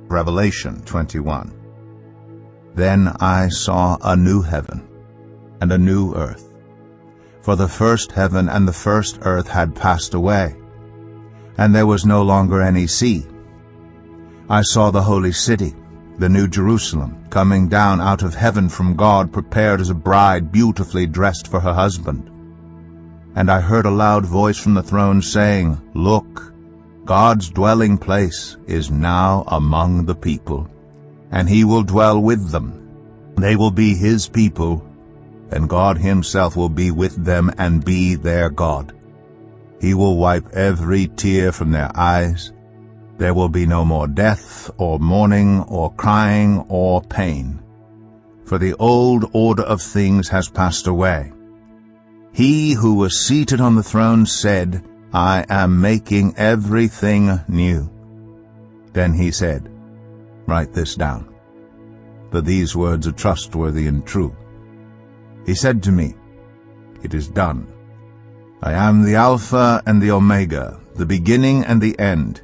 Revelation 21. Then I saw a new heaven and a new earth, for the first heaven and the first earth had passed away, and there was no longer any sea. I saw the holy city, the new Jerusalem, coming down out of heaven from God, prepared as a bride beautifully dressed for her husband. And I heard a loud voice from the throne saying, Look, God's dwelling place is now among the people, and he will dwell with them. They will be his people, and God himself will be with them and be their God. He will wipe every tear from their eyes. There will be no more death, or mourning, or crying, or pain, for the old order of things has passed away. He who was seated on the throne said, I am making everything new. Then he said, Write this down, for these words are trustworthy and true. He said to me, It is done. I am the Alpha and the Omega, the beginning and the end.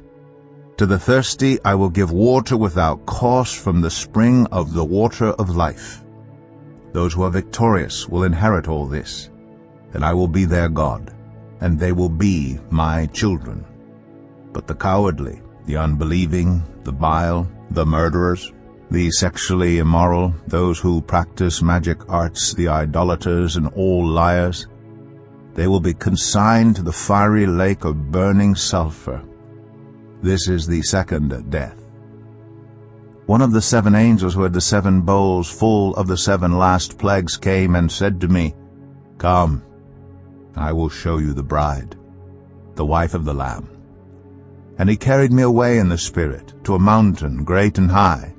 To the thirsty I will give water without cost from the spring of the water of life. Those who are victorious will inherit all this, and I will be their God, and they will be my children. But the cowardly, the unbelieving, the vile, the murderers, the sexually immoral, those who practice magic arts, the idolaters, and all liars, they will be consigned to the fiery lake of burning sulfur. This is the second death. One of the 7 angels who had the 7 bowls full of the 7 last plagues came and said to me, Come, I will show you the bride, the wife of the Lamb. And he carried me away in the Spirit to a mountain great and high,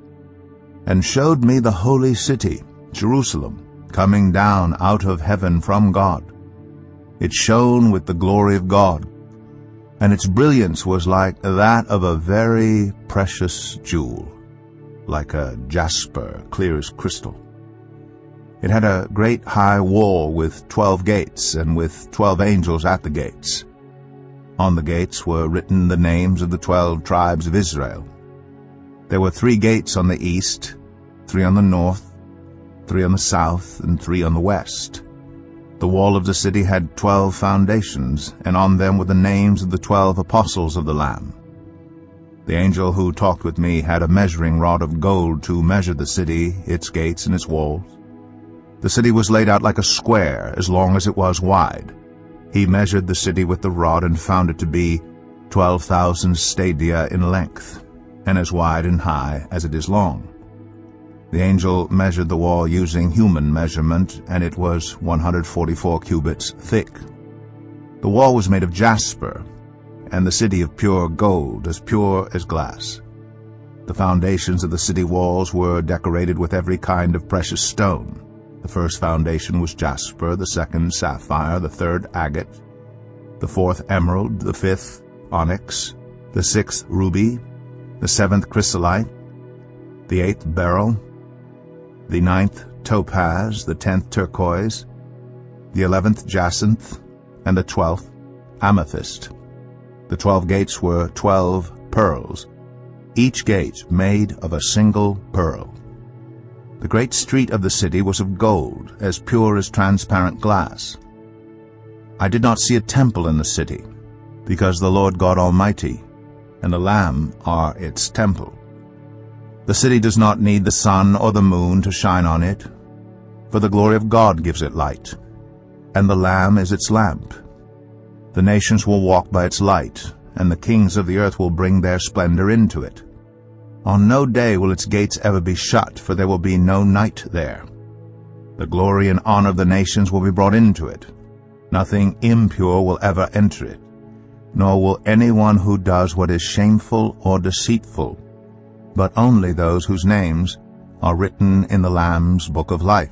and showed me the holy city, Jerusalem, coming down out of heaven from God. It shone with the glory of God, and its brilliance was like that of a very precious jewel, like a jasper, clear as crystal. It had a great high wall with 12 gates, and with 12 angels at the gates. On the gates were written the names of the 12 tribes of Israel. There were 3 gates on the east, 3 on the north, 3 on the south, and 3 on the west. The wall of the city had 12 foundations, and on them were the names of the 12 apostles of the Lamb. The angel who talked with me had a measuring rod of gold to measure the city, its gates, and its walls. The city was laid out like a square, as long as it was wide. He measured the city with the rod and found it to be 12,000 stadia in length, and as wide and high as it is long. The angel measured the wall using human measurement, and it was 144 cubits thick. The wall was made of jasper, and the city of pure gold, as pure as glass. The foundations of the city walls were decorated with every kind of precious stone. The first foundation was jasper, the second sapphire, the third agate, the fourth emerald, the fifth onyx, the sixth ruby, the seventh chrysolite, the eighth beryl, the 9th topaz, the 10th turquoise, the 11th jacinth, and the 12th amethyst. The 12 gates were 12 pearls, each gate made of a single pearl. The great street of the city was of gold, as pure as transparent glass. I did not see a temple in the city, because the Lord God Almighty and the Lamb are its temple. The city does not need the sun or the moon to shine on it, for the glory of God gives it light, and the Lamb is its lamp. The nations will walk by its light, and the kings of the earth will bring their splendor into it. On no day will its gates ever be shut, for there will be no night there. The glory and honor of the nations will be brought into it. Nothing impure will ever enter it, nor will anyone who does what is shameful or deceitful, but only those whose names are written in the Lamb's book of life.